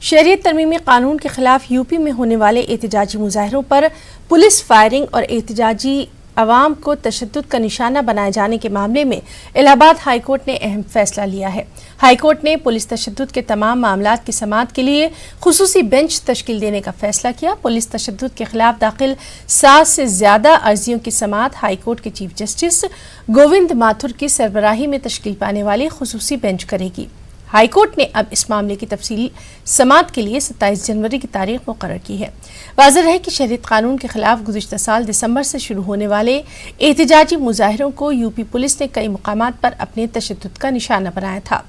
शहरियत तरमीमी कानून के खिलाफ यूपी में होने वाले एहतजाजी मुजाहरों पर पुलिस फायरिंग और एहतजाजी अवाम को तशद्दुद का निशाना बनाए जाने के मामले में इलाहाबाद हाई कोर्ट ने अहम फैसला लिया है। हाई कोर्ट ने पुलिस तशद्दुद के तमाम मामलात की समाअत के लिए खुसूसी बेंच तश्कील देने का फैसला किया। पुलिस तशद्दुद के खिलाफ दाखिल 7 से ज्यादा अर्जियों की समाअत हाई कोर्ट के चीफ जस्टिस गोविंद माथुर की सरबराही में तश्कील पाने वाली खुसूसी बेंच करेगी। हाई कोर्ट ने अब इस मामले की तफसीली समाअत के लिए 27 जनवरी की तारीख मुकर्रर की है। वाज़ेह है कि शहरियत कानून के खिलाफ गुज़िश्ता साल दिसंबर से शुरू होने वाले एहतजाजी मुजाहिरों को यूपी पुलिस ने कई मुकामात पर अपने तशद्दुद का निशाना बनाया था।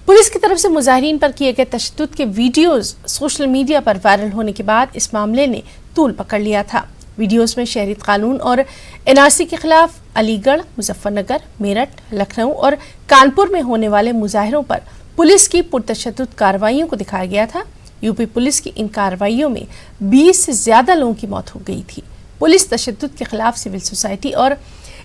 पुलिस की तरफ से मुजाहिरीन पर किए गए तशद्दुद के वीडियोज़ सोशल मीडिया पर वायरल होने के बाद इस मामले ने तूल पकड़ लिया था। वीडियोज़ में शहरियत कानून और एनआरसी के खिलाफ अलीगढ़, मुजफ्फरनगर, मेरठ, लखनऊ और कानपुर में होने वाले मुजाहिरों पर पुलिस की पुरतशद्दुद कार्रवाइयों को दिखाया गया था। यूपी पुलिस की इन कार्रवाइयों में 20 से ज्यादा लोगों की मौत हो गई थी। पुलिस तशद्दुद के खिलाफ सिविल सोसाइटी और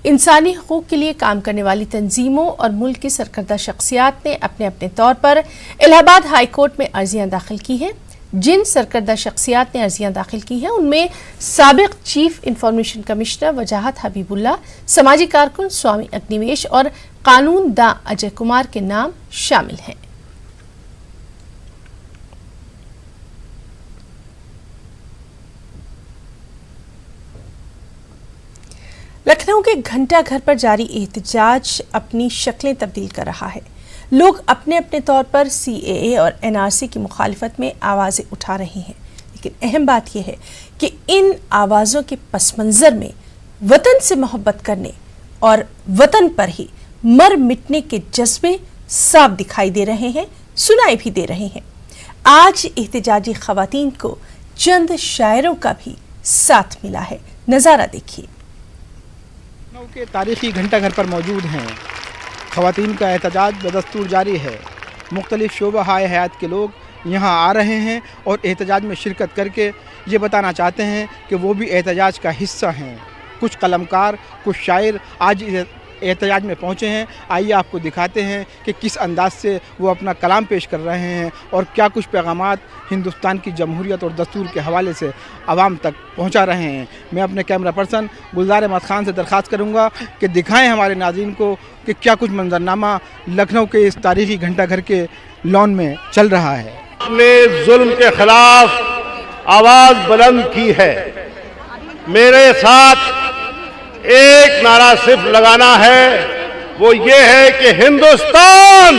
इंसानी हकूक के लिए काम करने वाली तंजीमों और मुल्क की सरकर्दा शख्सियात ने अपने अपने तौर पर इलाहाबाद हाई कोर्ट में अर्जियां दाखिल की हैं। जिन सरकर्दा शख्सियात ने अर्जियां दाखिल की हैं उनमें साबिक चीफ इंफॉर्मेशन कमिश्नर वजाहत हबीबुल्ला, समाजी कारकुन स्वामी अग्निवेश और कानून दा अजय कुमार के नाम शामिल हैं। लखनऊ के घंटा घर पर जारी एहतजाज अपनी शक्लें तब्दील कर रहा है। लोग अपने अपने तौर पर CAA और NRC की मुखालिफत में आवाज़ें उठा रहे हैं, लेकिन अहम बात यह है कि इन आवाज़ों के पस मंज़र में वतन से मोहब्बत करने और वतन पर ही मर मिटने के जज्बे साफ दिखाई दे रहे हैं, सुनाई भी दे रहे हैं। आज एहतजाजी खवातीन को चंद शायरों का भी साथ मिला है। नज़ारा देखिए। लखनऊ के तारीखी घंटा घर पर मौजूद हैं। खवातीन का एहतजाज बदस्तूर जारी है। मुख्तलिफ शोबा हयात के लोग यहाँ आ रहे हैं और एहतजाज में शिरकत करके ये बताना चाहते हैं कि वो भी एहतजाज का हिस्सा हैं। कुछ कलमकार, कुछ शायर आज एहतजाज में पहुँचे हैं। आइए आपको दिखाते हैं कि किस अंदाज से वो अपना कलाम पेश कर रहे हैं और क्या कुछ पैगामात हिंदुस्तान की जमहूरियत और दस्तूर के हवाले से आवाम तक पहुंचा रहे हैं। मैं अपने कैमरा पर्सन गुलजार अहमद खान से दरख्वास्त करूंगा कि दिखाएं हमारे नाज़रीन को कि क्या कुछ मंजरनामा लखनऊ के इस तारीखी घंटा घर के लॉन में चल रहा है। अपने जुल्म के खिलाफ आवाज़ बुलंद की है। मेरे साथ एक नारा सिर्फ लगाना है, वो ये है कि हिंदुस्तान,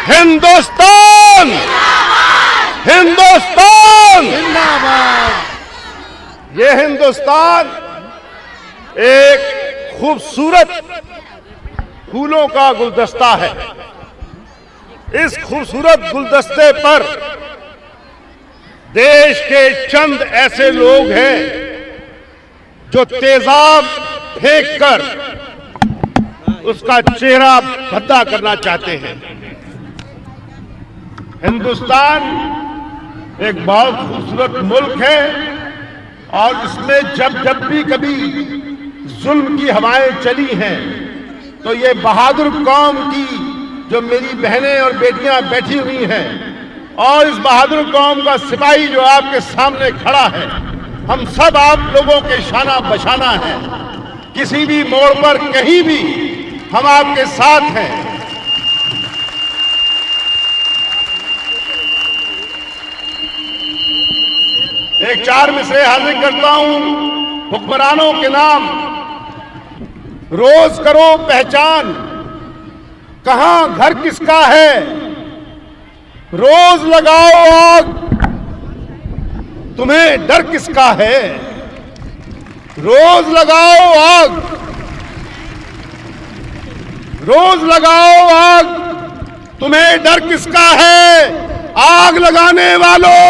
हिंदुस्तान, हिंदुस्तान, ये हिंदुस्तान एक खूबसूरत फूलों का गुलदस्ता है। इस खूबसूरत गुलदस्ते पर देश के चंद ऐसे लोग हैं जो तेजाब फेंककर उसका चेहरा भद्दा करना चाहते हैं। हिंदुस्तान एक बहुत खूबसूरत मुल्क है और इसमें जब भी कभी जुल्म की हवाएं चली हैं तो ये बहादुर कौम की जो मेरी बहनें और बेटियां बैठी हुई हैं और इस बहादुर कौम का सिपाही जो आपके सामने खड़ा है, हम सब आप लोगों के शाना बशाना है। किसी भी मोड़ पर कहीं भी हम आपके साथ हैं। एक 4 मिसरे हाजिर करता हूं हुक्मरानों के नाम। रोज करो पहचान, कहां घर किसका है। रोज लगाओ आग, तुम्हें डर किसका है। रोज लगाओ आग, रोज लगाओ आग, तुम्हें डर किसका है। आग लगाने वालों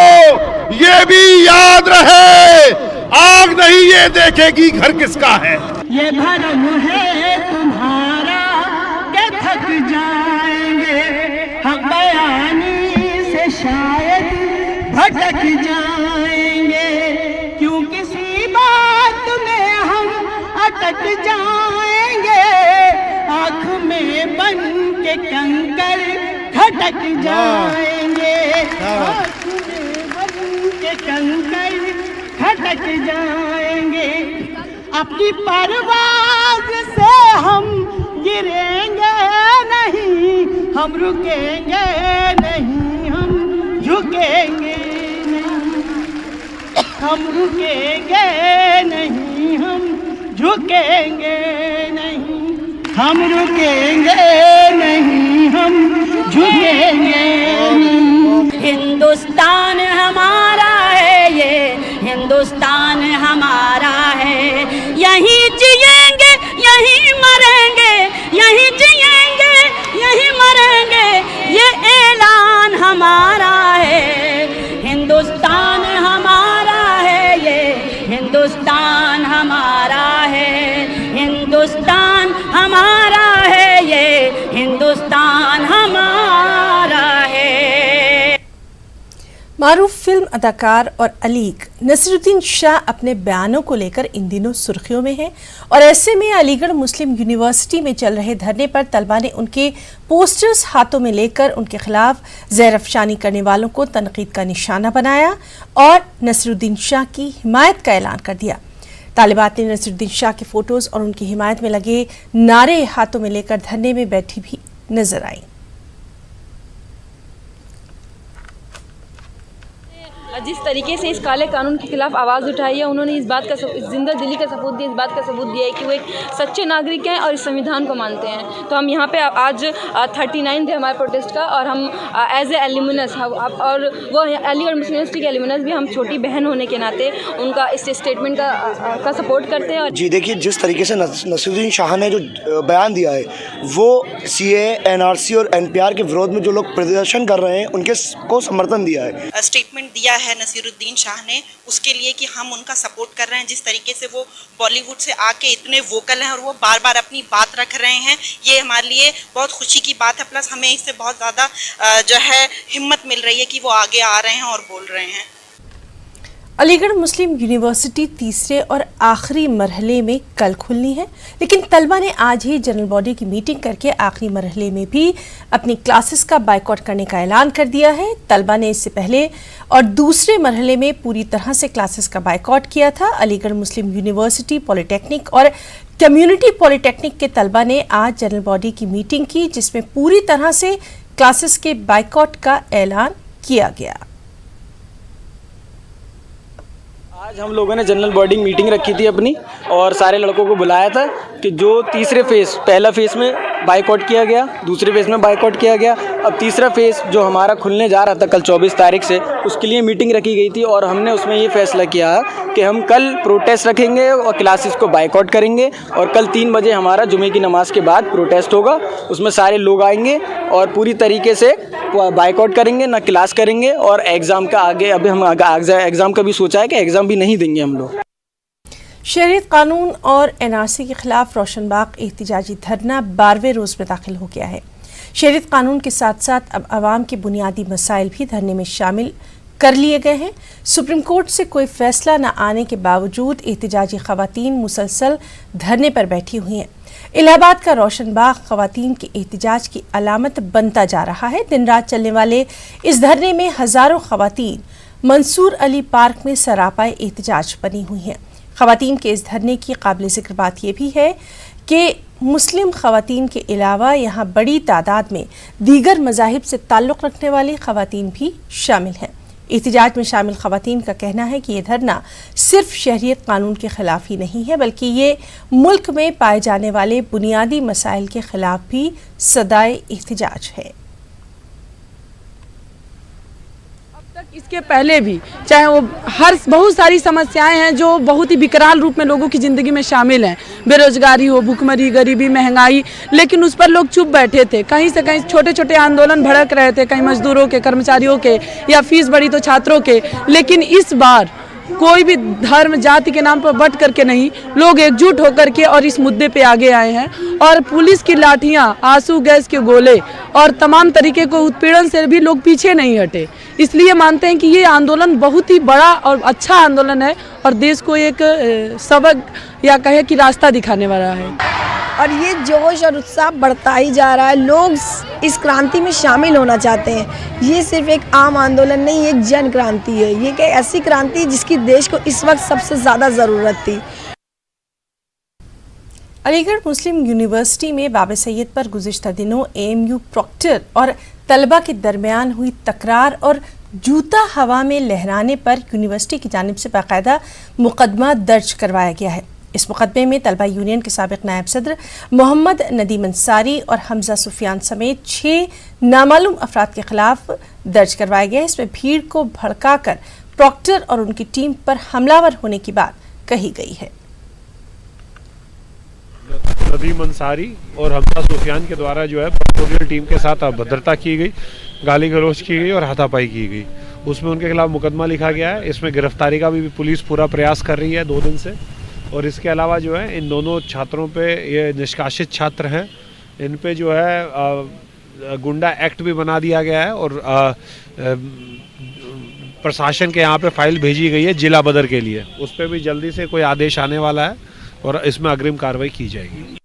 ये भी याद रहे, आग नहीं ये देखेगी घर किसका है। ये भरम है तुम्हारा के थक जाएंगे, हक बयानी से शायद भटक जाएंगे। क्यों किसी बात में हम अटक जाएंगे, आँख में बन के कंकर खटक जाएंगे। हमारे हाथ में बन के कंकर खटक जाएंगे। अपनी परवाज़ से हम गिरेंगे नहीं, हम रुकेंगे नहीं, हम झुकेंगे नहीं, हम रुकेंगे नहीं, हम झुकेंगे नहीं, हम रुकेंगे नहीं, हम झुकेंगे नहीं। हिंदुस्तान हमारा है, ये हिंदुस्तान हमारा है, यहीं जिएंगे यहीं मरेंगे, यहीं जिएंगे यहीं मरेंगे, ये ऐलान हमारा है। हिंदुस्तान हमारा है, ये हिंदुस्तान हमारा है, हिंदुस्तान हमारा है, ये हिंदुस्तान हमारा है। मारूफ फिल्म अदाकार और अलीग नसीरुद्दीन शाह अपने बयानों को लेकर इन दिनों सुर्खियों में हैं और ऐसे में अलीगढ़ मुस्लिम यूनिवर्सिटी में चल रहे धरने पर तलबा ने उनके पोस्टर्स हाथों में लेकर उनके खिलाफ ज़हर-अफ़शानी करने वालों को तनकीद का निशाना बनाया और नसीरुद्दीन शाह की हिमायत का ऐलान कर दिया। तालिबात ने नसीरुद्दीन शाह के फोटोज और उनकी हिमायत में लगे नारे हाथों में लेकर धरने में बैठी भी नजर आई। जिस तरीके से इस काले कानून के खिलाफ आवाज़ उठाई है, उन्होंने इस बात का जिंदा दिली का सबूत दिया, इस बात का सबूत दिया है कि वो एक सच्चे नागरिक हैं और इस संविधान को मानते हैं। तो हम यहाँ पे आज 39 थे हमारे प्रोटेस्ट का, और हम एज ए एल्यूमिनस और वो अलीगढ़ मुस्लिम यूनिवर्सिटी के एल्यूमिनस भी हम छोटी बहन होने के नाते उनका इस स्टेटमेंट का सपोर्ट करते हैं। और जी देखिए, जिस तरीके से नसीरुद्दीन शाह ने जो बयान दिया है वो CAA, NRC और NPR के विरोध में जो लोग प्रदर्शन कर रहे हैं उनके को समर्थन दिया है। स्टेटमेंट दिया है नसीरुद्दीन शाह ने उसके लिए कि हम उनका सपोर्ट कर रहे हैं। जिस तरीके से वो बॉलीवुड से आके इतने वोकल हैं और वो बार बार अपनी बात रख रहे हैं, ये हमारे लिए बहुत खुशी की बात है। प्लस हमें इससे बहुत ज़्यादा जो है हिम्मत मिल रही है कि वो आगे आ रहे हैं और बोल रहे हैं। अलीगढ़ मुस्लिम यूनिवर्सिटी तीसरे और आखिरी मरहले में कल खुलनी है, लेकिन तलबा ने आज ही जनरल बॉडी की मीटिंग करके आखिरी मरहले में भी अपनी क्लासेस का बाइकआउट करने का ऐलान कर दिया है। तलबा ने इससे पहले और दूसरे मरहले में पूरी तरह से क्लासेस का बाइकआउट किया था। अलीगढ़ मुस्लिम यूनिवर्सिटी, पॉलिटेक्निक और कम्युनिटी पॉलिटेक्निक के तलबा ने आज जनरल बॉडी की मीटिंग की, जिसमें पूरी तरह से क्लासेस के बाइकआउट का ऐलान किया गया। आज हम लोगों ने जनरल बॉडी मीटिंग रखी थी अपनी, और सारे लड़कों को बुलाया था कि जो तीसरे फेज़, पहला फेज़ में बाइकआउट किया गया, दूसरे फेज़ में बाइकआउट किया गया, अब तीसरा फेज़ जो हमारा खुलने जा रहा था कल 24 तारीख से, उसके लिए मीटिंग रखी गई थी। और हमने उसमें ये फैसला किया कि हम कल प्रोटेस्ट रखेंगे और क्लासेस को बाइकआउट करेंगे, और कल 3 बजे हमारा जुमे की नमाज के बाद प्रोटेस्ट होगा। उसमें सारे लोग आएंगे और पूरी तरीके से बाइकआउट करेंगे, ना क्लास करेंगे। और एग्ज़ाम का आगे अभी हम एग्ज़ाम का भी सोचा है कि एग्ज़ाम भी नहीं देंगे हम लोग। शरीयत कानून और NRC के खिलाफ रोशनबाग एहतिजाजी धरना 12वें रोज़ में दाखिल हो गया है। शरीयत कानून के साथ साथ अब आवाम के बुनियादी मसाइल भी धरने में शामिल कर लिए गए हैं। सुप्रीम कोर्ट से कोई फैसला न आने के बावजूद एहतिजाजी खवातीन मुसलसल धरने पर बैठी हुई हैं। इलाहाबाद का रोशनबाग खवातीन के एहतिजाज की अलामत बनता जा रहा है। दिन रात चलने वाले इस धरने में हज़ारों खवातीन मंसूर अली पार्क में सरापाए एहतिजाज बनी हुई हैं। खवातीन के इस धरने की काबिल ज़िक्र बात यह भी है कि मुस्लिम खवातीन के अलावा यहाँ बड़ी तादाद में दीगर मज़ाहिब से ताल्लुक़ रखने वाली खवातीन भी शामिल हैं। एहतिजाज में शामिल खवातीन का कहना है कि ये धरना सिर्फ शहरियत कानून के ख़िलाफ़ ही नहीं है, बल्कि ये मुल्क में पाए जाने वाले बुनियादी मसाइल के ख़िलाफ़ भी सदाए एहतिजाज है। इसके पहले भी चाहे वो बहुत सारी समस्याएं हैं जो बहुत ही विकराल रूप में लोगों की ज़िंदगी में शामिल हैं, बेरोजगारी हो, भूखमरी, गरीबी, महंगाई, लेकिन उस पर लोग चुप बैठे थे। कहीं से कहीं छोटे छोटे आंदोलन भड़क रहे थे, कहीं मजदूरों के, कर्मचारियों के, या फीस बढ़ी तो छात्रों के। लेकिन इस बार कोई भी धर्म जाति के नाम पर बट करके नहीं, लोग एकजुट होकर के और इस मुद्दे पे आगे आए हैं। और पुलिस की लाठियां, आंसू गैस के गोले और तमाम तरीके को उत्पीड़न से भी लोग पीछे नहीं हटे। इसलिए मानते हैं कि ये आंदोलन बहुत ही बड़ा और अच्छा आंदोलन है और देश को एक सबक या कहे कि रास्ता दिखाने वाला है। और ये जोश और उत्साह बढ़ता ही जा रहा है। लोग इस क्रांति में शामिल होना चाहते हैं। ये सिर्फ एक आम आंदोलन नहीं, एक जन क्रांति है। ये एक ऐसी क्रांति है जिसकी देश को इस वक्त सबसे ज़्यादा ज़रूरत थी। अलीगढ़ मुस्लिम यूनिवर्सिटी में बाबा सैयद पर गुज़िश्ता दिनों AMU प्रॉक्टर और तलबा के दरमियान हुई तकरार और जूता हवा में लहराने पर यूनिवर्सिटी की जानिब से बाकायदा मुकदमा दर्ज करवाया गया है। इस मुकदमे में तलबा यूनियन के साबिक नायब सदर मोहम्मद नदीम अंसारी और हमजा सुफियान समेत 6 नामालूम अफराद के खिलाफ दर्ज करवाया गया है। इसमें भीड़ को भड़काकर प्रॉक्टर और उनकी टीम पर हमलावर होने की बात कही गई है। नदीम अंसारी और हमजा सुफियान के द्वारा जो है पेट्रोलियल टीम के साथ अभद्रता की गई, गाली गलौज की गई और हाथापाई की गई। उसमें उनके खिलाफ मुकदमा लिखा गया है। इसमें गिरफ्तारी का भी पुलिस पूरा प्रयास कर रही है 2 दिन से। और इसके अलावा जो है इन दोनों छात्रों पे, ये निष्कासित छात्र हैं, इन पे जो है गुंडा एक्ट भी बना दिया गया है और प्रशासन के यहाँ पे फाइल भेजी गई है जिला बदर के लिए। उस पर भी जल्दी से कोई आदेश आने वाला है और इसमें अग्रिम कार्रवाई की जाएगी।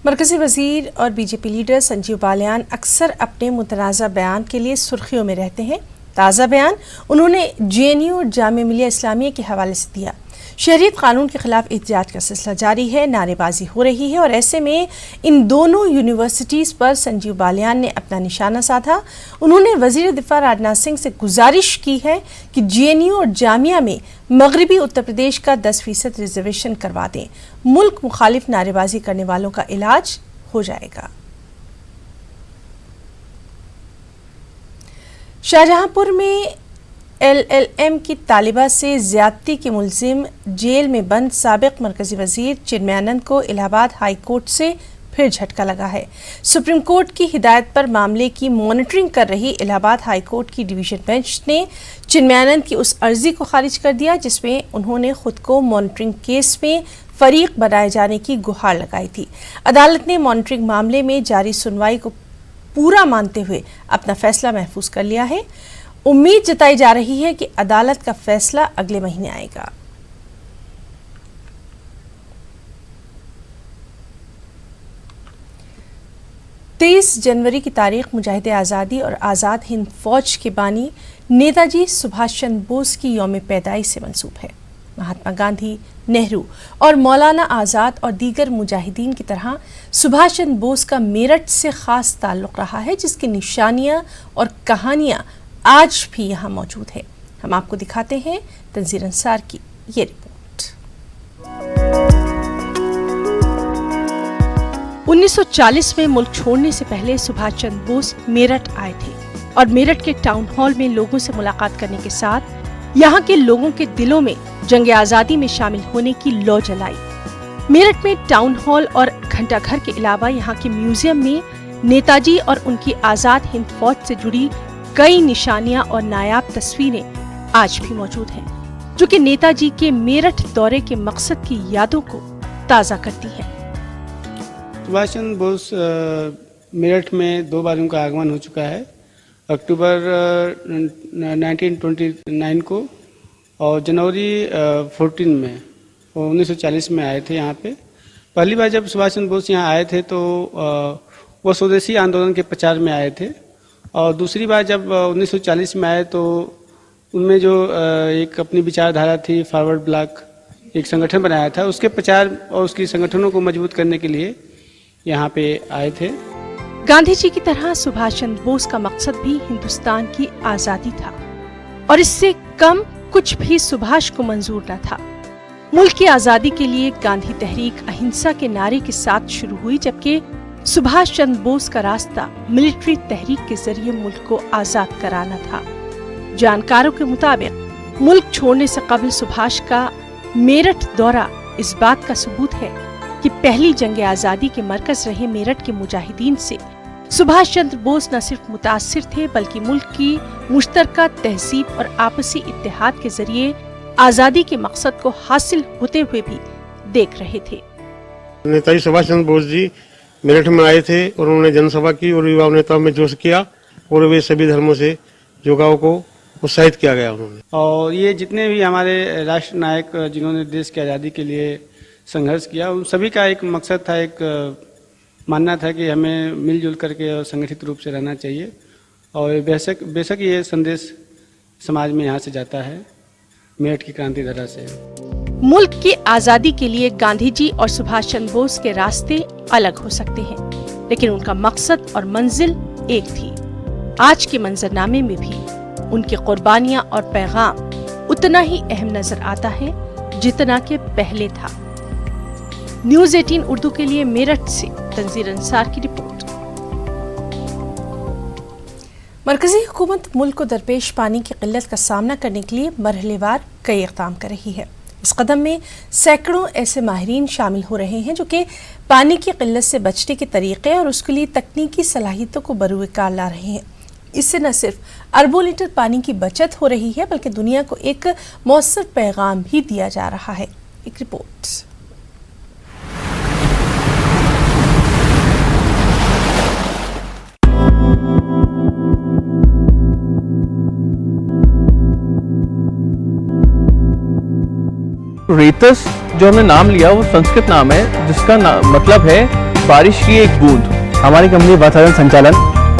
मरकजी वजीर और बीजेपी लीडर संजीव बालियान अक्सर अपने मुतनाज़ा बयान के लिए सुर्खियों में रहते हैं। ताज़ा बयान उन्होंने JNU और जामिया मिलिया इस्लामिया के हवाले से दिया। शहरियत कानून के खिलाफ एहतजाज का सिलसिला जारी है, नारेबाजी हो रही है और ऐसे में इन दोनों यूनिवर्सिटीज़ पर संजीव बालियान ने अपना निशाना साधा। उन्होंने वज़ीर दिफा राजनाथ सिंह से गुजारिश की है कि JNU और जामिया में मगरबी उत्तर प्रदेश का 10% रिजर्वेशन करवा दें। मुल्क मुखालिफ नारेबाजी करने वालों का इलाज हो जाएगा। शाहजहांपुर में LLM की तालिबा से ज्यादती के मुलजिम जेल में बंद साबिक मरकजी वजीर चिन्मयानंद को इलाहाबाद हाई कोर्ट से फिर झटका लगा है। सुप्रीम कोर्ट की हिदायत पर मामले की मॉनिटरिंग कर रही इलाहाबाद हाई कोर्ट की डिवीजन बेंच ने चिन्मयानंद की उस अर्जी को खारिज कर दिया जिसमें उन्होंने खुद को मॉनिटरिंग केस में फरीक बनाए जाने की गुहार लगाई थी। अदालत ने मॉनिटरिंग मामले में जारी सुनवाई को पूरा मानते हुए अपना फैसला महफूज कर लिया है। उम्मीद जताई जा रही है कि अदालत का फैसला अगले महीने आएगा। तेईस जनवरी की तारीख मुजाहिद आज़ादी और आज़ाद हिंद फौज के बानी नेताजी सुभाष चंद्र बोस की यौम पैदाइश से मंसूब है। महात्मा गांधी, नेहरू और मौलाना आज़ाद और दीगर मुजाहिदीन की तरह सुभाष चंद्र बोस का मेरठ से ख़ास ताल्लुक़ रहा है, जिसकी निशानियाँ और कहानियाँ आज भी यहाँ मौजूद है। हम आपको दिखाते हैं तंजीर अंसार की ये रिपोर्ट। 1940 में मुल्क छोड़ने से पहले सुभाष चंद्र बोस मेरठ आए थे और मेरठ के टाउन हॉल में लोगों से मुलाकात करने के साथ यहाँ के लोगों के दिलों में जंग आज़ादी में शामिल होने की लौ जलाई। मेरठ में टाउन हॉल और घंटाघर के अलावा यहाँ के म्यूजियम में नेताजी और उनकी आज़ाद हिंद फौज से जुड़ी कई निशानियां और नायाब तस्वीरें आज भी मौजूद हैं, जो कि नेताजी के मेरठ दौरे के मकसद की यादों को ताज़ा करती हैं। सुभाष चंद्र बोस मेरठ में 2 बार उनका आगमन हो चुका है, अक्टूबर 1929 को और जनवरी 14 में 1940 में आए थे यहाँ पे। पहली बार जब सुभाष चंद्र बोस यहाँ आए थे तो वो स्वदेशी आंदोलन के प्रचार में आए थे और दूसरी बार जब 1940 में आए तो उनमें जो एक अपनी विचारधारा थी, फॉरवर्ड ब्लॉक एक संगठन बनाया था, उसके प्रचार और उसकी संगठनों को मजबूत करने के लिए यहाँ पे आए थे। गांधी जी की तरह सुभाष चंद्र बोस का मकसद भी हिंदुस्तान की आज़ादी था और इससे कम कुछ भी सुभाष को मंजूर न था। मुल्क की आज़ादी के लिए गांधी तहरीक अहिंसा के नारे के साथ शुरू हुई, जबकि सुभाष चंद्र बोस का रास्ता मिलिट्री तहरीक के जरिए मुल्क को आजाद कराना था। जानकारों के मुताबिक मुल्क छोड़ने से कबल सुभाष का मेरठ दौरा इस बात का सबूत है कि पहली जंग आज़ादी के मरकज रहे मेरठ के मुजाहिदीन से सुभाष चंद्र बोस न सिर्फ मुतासिर थे बल्कि मुल्क की मुश्तरका तहजीब और आपसी इत्तेहाद के जरिए आज़ादी के मकसद को हासिल होते हुए भी देख रहे थे। नेताजी सुभाष चंद्र बोस जी मेरठ में आए थे और उन्होंने जनसभा की और युवा नेताओं में जोश किया और वे सभी धर्मों से युवाओं को उत्साहित किया गया उन्होंने। और ये जितने भी हमारे राष्ट्र नायक जिन्होंने देश की आज़ादी के लिए संघर्ष किया। उन सभी का एक मकसद था, एक मानना था कि हमें मिलजुल करके और संगठित रूप से रहना चाहिए, और बेशक ये संदेश समाज में यहाँ से जाता है, मेरठ की क्रांति धरा से। मुल्क की आजादी के लिए गांधी जी और सुभाष चंद्र बोस के रास्ते अलग हो सकते हैं, लेकिन उनका मकसद और मंजिल एक थी। आज के मंजरनामे में भी उनकी कुर्बानियां और पैगाम उतना ही अहम नजर आता है जितना कि पहले था। न्यूज़ 18 उर्दू के लिए मेरठ से तंजीर अंसार की रिपोर्ट। मरकजी हुकूमत मुल्क को दरपेश पानी की किल्लत का सामना करने के लिए मरहलेवार कई इक़दाम कर रही है। इस कदम में सैकड़ों ऐसे माहिरीन शामिल हो रहे हैं जो कि पानी की किल्लत से बचने के तरीके और उसके लिए तकनीकी सलाहियतों को बरूकार ला रहे हैं। इससे न सिर्फ अरबों लीटर पानी की बचत हो रही है, बल्कि दुनिया को एक मौसर पैगाम भी दिया जा रहा है। एक रिपोर्ट। रेतस जो हमने नाम लिया वो संस्कृत नाम है, जिसका मतलब है बारिश की एक बूंद। हमारी कंपनी वातावरण संचालन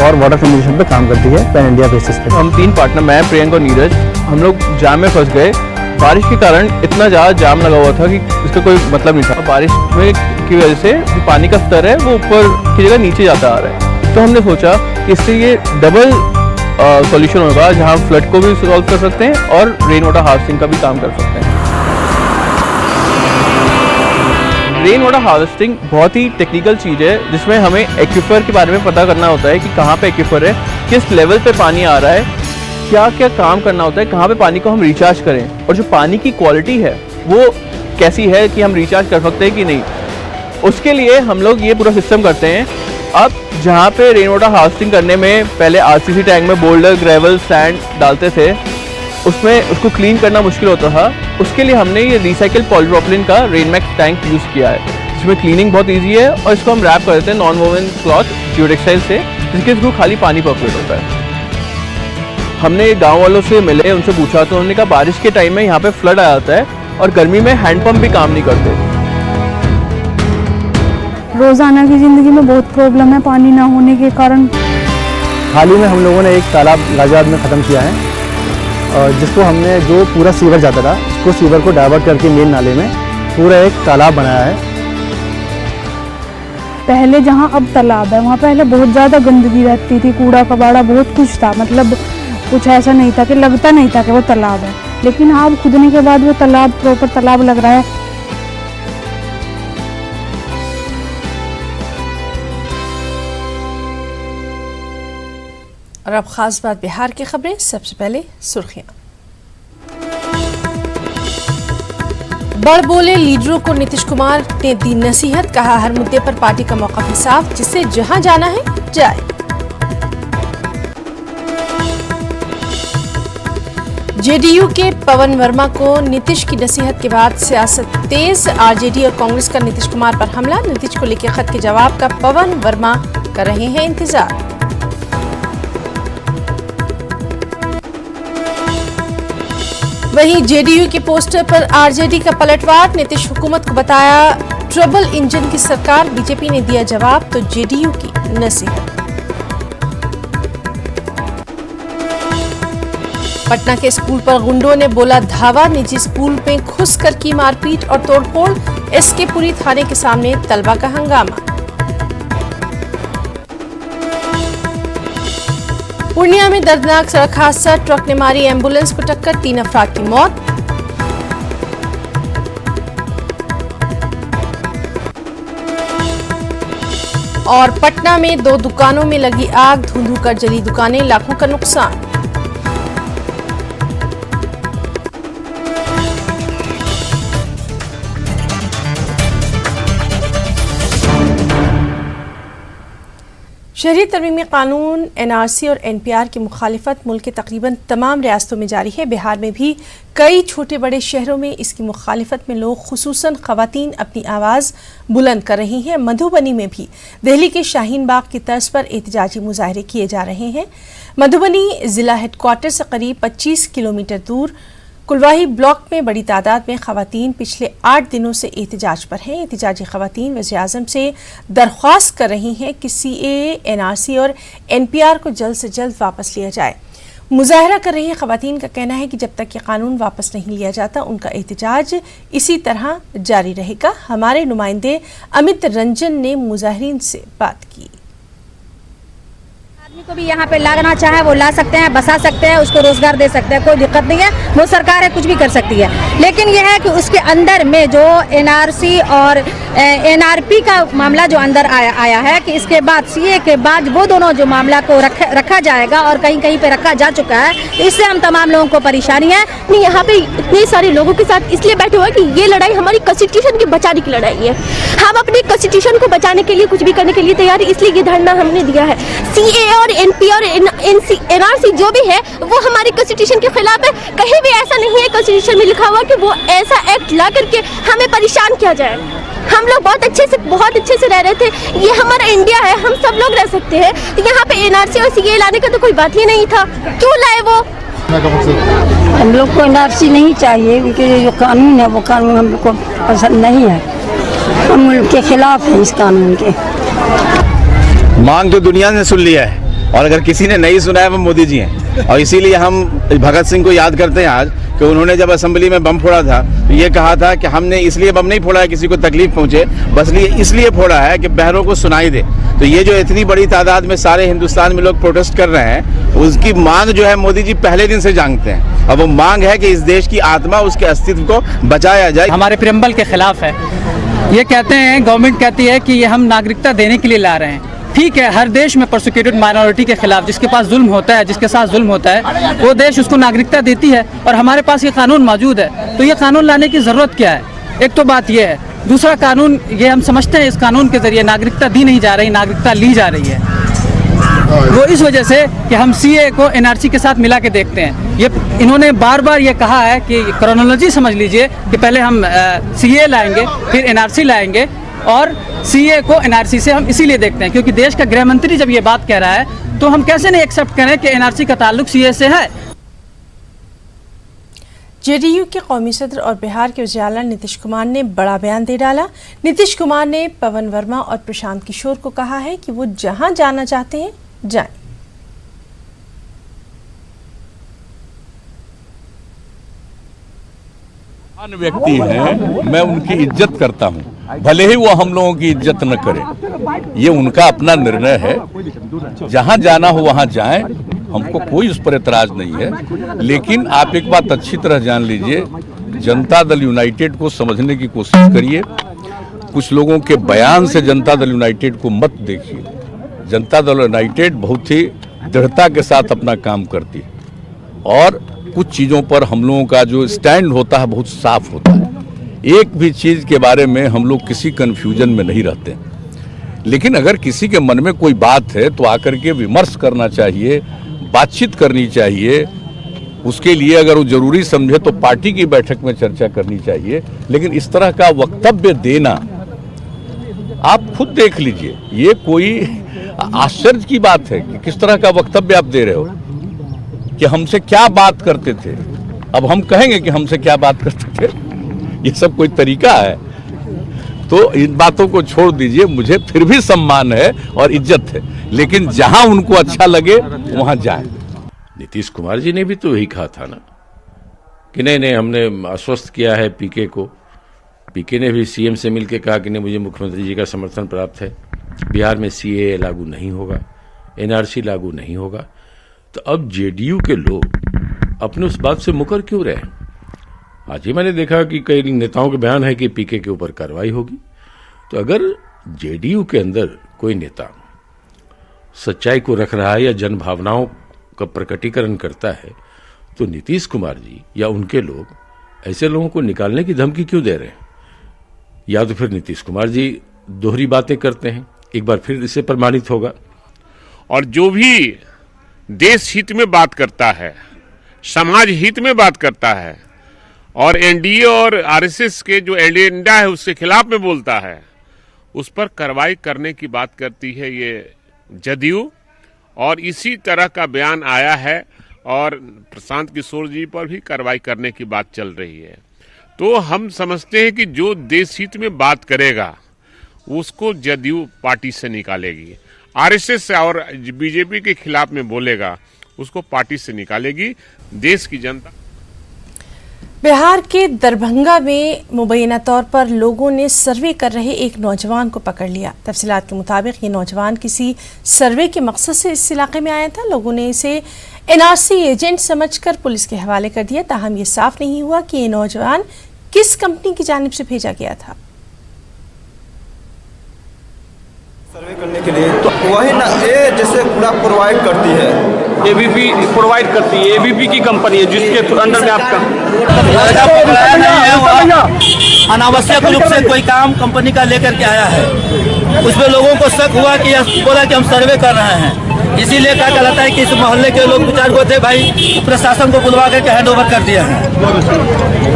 और वाटर कम्युनिकेशन पे काम करती है पैन इंडिया बेसिस पे। हम 3 पार्टनर, मैं, प्रियंका और नीरज, हम लोग जाम में फंस गए। बारिश के कारण इतना ज़्यादा जाम लगा हुआ था कि इसका कोई मतलब नहीं था। बारिश में की वजह से जो पानी का स्तर है वो ऊपर की जगह नीचे जाता आ रहा है। तो हमने सोचा कि इससे ये डबल सॉल्यूशन होगा, जहाँ फ्लड को भी सॉल्व कर सकते हैं और रेन वाटर हार्वेस्टिंग का भी काम कर सकते हैं। रेन वाटर हार्वेस्टिंग बहुत ही टेक्निकल चीज़ है, जिसमें हमें एक्विफर के बारे में पता करना होता है कि कहाँ पे एक्विफर है, किस लेवल पे पानी आ रहा है, क्या क्या काम करना होता है, कहाँ पे पानी को हम रिचार्ज करें, और जो पानी की क्वालिटी है वो कैसी है कि हम रिचार्ज कर सकते हैं कि नहीं। उसके लिए हम लोग ये पूरा सिस्टम करते हैं। अब जहाँ पे रेन वाटर हार्वेस्टिंग करने में पहले आरसीसी टैंक में बोल्डर, ग्रेवल, सैंड डालते थे, उसमें उसको क्लीन करना मुश्किल होता था। उसके लिए हमने ये रिसाइकिल पॉलीप्रोपिलीन का रेनमैक्स टैंक यूज़ किया है, जिसमें क्लीनिंग बहुत इजी है, और इसको हम रैप कर देते हैं नॉन वोवन क्लॉथ जियोटेक्सटाइल से, जिसके थ्रू खाली पानी पर्कुलेट होता है। हमने गांव वालों से मिले, उनसे पूछा तो उन्होंने कहा बारिश के टाइम में यहाँ पे फ्लड आ जाता है और गर्मी में हैंडपम्प भी काम नहीं करते। रोज़ाना की ज़िंदगी में बहुत प्रॉब्लम है पानी ना होने के कारण। हाल ही में हम लोगों ने एक तालाब लाजवाब में ख़त्म किया है, और जिसको हमने, जो पूरा सीवर जाता था, उसको सीवर को डाइवर्ट करके मेन नाले में पूरा एक तालाब बनाया है। पहले जहाँ अब तालाब है वहाँ पहले बहुत ज़्यादा गंदगी रहती थी, कूड़ा कबाड़ा बहुत कुछ था, मतलब कुछ ऐसा नहीं था कि लगता नहीं था कि वो तालाब है, लेकिन अब खुदने के बाद वो तालाब प्रॉपर तालाब लग रहा है। और अब खास बात बिहार की खबरें। सबसे पहले सुर्खियां। बड़ बोले लीडरों को नीतीश कुमार ने दी नसीहत, कहा हर मुद्दे पर पार्टी का मौका है साफ, जिसे जहां जाना है जाए। जेडीयू के पवन वर्मा को नीतीश की नसीहत के बाद सियासत तेज, आरजेडी और कांग्रेस का नीतीश कुमार पर हमला, नीतीश को लिखे खत के जवाब का पवन वर्मा कर रहे हैं इंतजार। वहीं जेडीयू के पोस्टर पर आरजेडी का पलटवार, नीतीश हुकूमत को बताया ट्रबल इंजन की सरकार, बीजेपी ने दिया जवाब तो जेडीयू की नसीहत। पटना के स्कूल पर गुंडों ने बोला धावा, निजी स्कूल में घुसकर की मारपीट और तोड़फोड़, एसके पुरी थाने के सामने तलबा का हंगामा। पूर्णिया में दर्दनाक सड़क हादसा, ट्रक ने मारी एम्बुलेंस को टक्कर, 3 अफराद की मौत। और पटना में 2 दुकानों में लगी आग, धुंध कर जली दुकानें, लाखों का नुकसान। शहरी तरमीमी कानून, एनआरसी और एनपीआर की मुखालिफत मुल्क के तकरीबन तमाम रियासतों में जारी है। बिहार में भी कई छोटे बड़े शहरों में इसकी मुखालिफत में लोग, खुसूसन खवातीन, अपनी आवाज़ बुलंद कर रही हैं। मधुबनी में भी दिल्ली के शाहीन बाग की तर्ज पर एहतजाजी मुजाहरे किए जा रहे हैं। मधुबनी ज़िला हेडक्वार्टर से करीब 25 किलोमीटर दूर कुलवाही ब्लॉक में बड़ी तादाद में खवातीन पिछले 8 दिनों से एहतजाज पर हैं। एहतजाजी खवातीन वज़ीर-ए-आज़म से दरख्वास्त कर रही हैं कि CAA, NRC और NPR को जल्द से जल्द वापस लिया जाए। मुजाहरा कर रही खवातीन का कहना है कि जब तक ये कानून वापस नहीं लिया जाता उनका एहतजाज इसी तरह जारी रहेगा। हमारे नुमाइंदे अमित रंजन ने मुजाहिरीन से बात की। आदमी को भी यहाँ पे लाना चाहे वो ला सकते हैं, बसा सकते हैं, उसको रोजगार दे सकते हैं, कोई दिक्कत नहीं है। वो सरकार है, कुछ भी कर सकती है, लेकिन यह है कि उसके अंदर में जो NRC और NRP का मामला जो अंदर आया है कि इसके बाद CA के बाद वो दोनों जो मामला को रखा जाएगा और कहीं कहीं पे रखा जा चुका है, तो इससे हम तमाम लोगों को परेशानी है। नहीं, यहाँ पे इतने सारे लोगों के साथ इसलिए बैठे हुए कि ये लड़ाई हमारी कॉन्स्टिट्यूशन के बचाने की लड़ाई है। हम अपने कॉन्स्टिट्यूशन को बचाने के लिए कुछ भी करने के लिए तैयार है, इसलिए ये धरना हमने दिया है। CAA और NP और NRC जो भी है वो हमारी कॉन्स्टिट्यूशन के खिलाफ है। कहीं भी ऐसा नहीं है कॉन्स्टिट्यूशन में लिखा हुआ कि वो ऐसा एक्ट ला करके हमें परेशान किया जाए। हम लोग बहुत अच्छे से रह रहे थे। ये हमारा इंडिया है, हम सब लोग रह सकते हैं। यहाँ पे NRC और CAA लाने का तो कोई बात ही नहीं था, क्यों लाए वो? हम लोग को NRC नहीं चाहिए, क्योंकि जो कानून है वो कानून हम लोग को पसंद नहीं है। हम उनके खिलाफ हैं इस कानून के। मांग तो दुनिया ने सुन लिया है और अगर किसी ने नहीं सुना है वो मोदी जी हैं। और इसीलिए हम भगत सिंह को याद करते हैं आज कि उन्होंने जब असेंबली में बम फोड़ा था तो ये कहा था कि हमने इसलिए बम नहीं फोड़ा है किसी को तकलीफ पहुंचे, बस इसलिए फोड़ा है कि बहरों को सुनाई दे। तो ये जो इतनी बड़ी तादाद में सारे हिंदुस्तान में लोग प्रोटेस्ट कर रहे हैं, उसकी मांग जो है मोदी जी पहले दिन से जानते हैं। और वो मांग है कि इस देश की आत्मा, उसके अस्तित्व को बचाया जाए। हमारे प्रियम्बल के खिलाफ है। ये कहते हैं, गवर्नमेंट कहती है कि ये हम नागरिकता देने के लिए ला रहे हैं। ठीक है, हर देश में परसिक्यूटेड माइनॉरिटी के खिलाफ जिसके पास जुल्म होता है, जिसके साथ जुल्म होता है, वो देश उसको नागरिकता देती है और हमारे पास ये कानून मौजूद है। तो ये कानून लाने की ज़रूरत क्या है? एक तो बात ये है। दूसरा कानून ये हम समझते हैं इस कानून के ज़रिए नागरिकता दी नहीं जा रही, नागरिकता ली जा रही है। वो इस वजह से कि हम CAA को NRC के साथ मिला के देखते हैं। ये इन्होंने बार बार ये कहा है कि क्रोनोलॉजी समझ लीजिए कि पहले हम CAA लाएंगे, फिर NRC लाएंगे और CAA को NRC से हम इसीलिए देखते हैं क्योंकि देश का गृह मंत्री जब ये बात कह रहा है तो हम कैसे नहीं एक्सेप्ट करें कि NRC का ताल्लुक CAA से है। JDU के कौमी सदर और बिहार के वज़ीर आला नीतीश कुमार ने बड़ा बयान दे डाला। नीतीश कुमार ने पवन वर्मा और प्रशांत किशोर को कहा है कि वो जहां जाना चाहते हैं जाएं। व्यक्ति हैं, मैं उनकी इज्जत करता हूं, भले ही वो हम लोगों की इज्जत न करें। ये उनका अपना निर्णय है, जहां जाना हो वहां जाएं, हमको कोई उस पर एतराज नहीं है। लेकिन आप एक बात अच्छी तरह जान लीजिए, जनता दल यूनाइटेड को समझने की कोशिश करिए। कुछ लोगों के बयान से जनता दल यूनाइटेड को मत देखिए। जनता दल यूनाइटेड बहुत ही दृढ़ता के साथ अपना काम करती है और कुछ चीज़ों पर हम लोगों का जो स्टैंड होता है बहुत साफ होता है। एक भी चीज़ के बारे में हम लोग किसी कन्फ्यूजन में नहीं रहते। लेकिन अगर किसी के मन में कोई बात है तो आकर के विमर्श करना चाहिए, बातचीत करनी चाहिए। उसके लिए अगर वो जरूरी समझे तो पार्टी की बैठक में चर्चा करनी चाहिए। लेकिन इस तरह का वक्तव्य देना, आप खुद देख लीजिए, ये कोई आश्चर्य की बात है कि किस तरह का वक्तव्य आप दे रहे हो कि हमसे क्या बात करते थे। अब हम कहेंगे कि हमसे क्या बात करते थे, ये सब कोई तरीका है? तो इन बातों को छोड़ दीजिए। मुझे फिर भी सम्मान है और इज्जत है, लेकिन जहां उनको अच्छा लगे वहां जाएं। नीतीश कुमार जी ने भी तो यही कहा था ना कि नहीं, हमने आश्वस्त किया है पीके को। पीके ने भी CM से मिलकर कहा कि नहीं, मुझे मुख्यमंत्री जी का समर्थन प्राप्त है, बिहार में CAA लागू नहीं होगा, NRC लागू नहीं होगा। तो अब JDU के लोग अपने उस बात से मुकर क्यों रहे? आज ही मैंने देखा कि कई नेताओं के बयान है कि पीके के ऊपर कार्रवाई होगी। तो अगर JDU के अंदर कोई नेता सच्चाई को रख रहा है या जन भावनाओं का प्रकटीकरण करता है, तो नीतीश कुमार जी या उनके लोग ऐसे लोगों को निकालने की धमकी क्यों दे रहे हैं? या तो फिर नीतीश कुमार जी दोहरी बातें करते हैं, एक बार फिर इसे प्रमाणित होगा। और जो भी देश हित में बात करता है, समाज हित में बात करता है और NDA और RSS के जो एजेंडा है उसके खिलाफ में बोलता है, उस पर कार्रवाई करने की बात करती है ये JDU। और इसी तरह का बयान आया है और प्रशांत किशोर जी पर भी कार्रवाई करने की बात चल रही है। तो हम समझते हैं कि जो देश हित में बात करेगा उसको जदयू पार्टी से निकालेगी, आरएसएस और बीजेपी के खिलाफ में बोलेगा उसको पार्टी से निकालेगी। देश की जनता। बिहार के दरभंगा में मुबैना तौर पर लोगों ने सर्वे कर रहे एक नौजवान को पकड़ लिया। तफसीलात के मुताबिक ये नौजवान किसी सर्वे के मकसद से इस इलाके में आया था। लोगों ने इसे एनआरसी एजेंट समझकर पुलिस के हवाले कर दिया। ताहम ये साफ नहीं हुआ कि ये नौजवान किस कंपनी की जानिब से भेजा गया था। सर्वे करने के लिए तो वही ना, ये जैसे पूरा प्रोवाइड करती है, एबीपी प्रोवाइड करती है, एबीपी की कंपनी है जिसके अंडर में आपका पकड़ाया नहीं है। वो अनावश्यक रूप से कोई काम कंपनी का लेकर के आया है, उसमें लोगों को शक हुआ कि बोला कि हम सर्वे कर रहे हैं, इसीलिए क्या कहलाता है कि इस मोहल्ले के लोग 2-4 गो थे भाई, प्रशासन को बुलवा करके हैंड ओवर कर दिया है।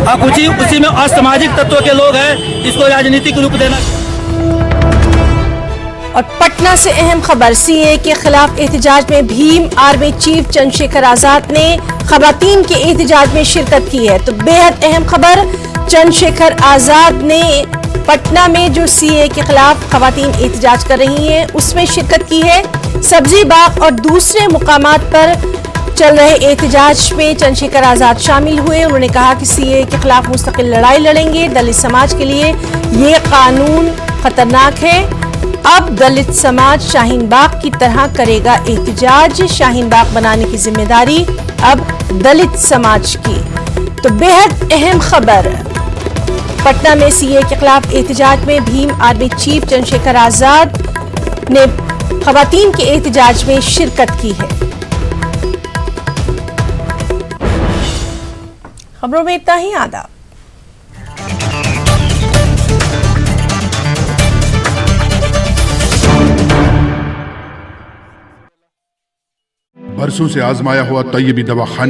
अब उसी में असामाजिक तत्वों के लोग हैं, इसको राजनीतिक रूप देना। और पटना से अहम खबर, सीए के खिलाफ एहतजाज में भीम आर्मी चीफ चंद्रशेखर आजाद ने खवातीन के एहतजाज में शिरकत की है। तो बेहद अहम खबर, चंद्रशेखर आजाद ने पटना में जो सीए के खिलाफ खवातीन एहतजाज कर रही हैं उसमें शिरकत की है। सब्जी बाग और दूसरे मुकामात पर चल रहे एहतजाज में चंद्रशेखर आजाद शामिल हुए। उन्होंने कहा कि सीए के खिलाफ मुस्तकिल लड़ाई लड़ेंगे। दलित समाज के लिए ये कानून खतरनाक है। अब दलित समाज शाहीन बाग की तरह करेगा एहतजाज। शाहीन बाग बनाने की जिम्मेदारी अब दलित समाज की। तो बेहद अहम खबर, पटना में सीए के खिलाफ एहतजाज में भीम आर्मी चीफ चंद्रशेखर आजाद ने खवातीन के एहतजाज में शिरकत की है। खबरों में इतना ही। आदाब। बरसों से आजमाया हुआ तैयबी दवा खाने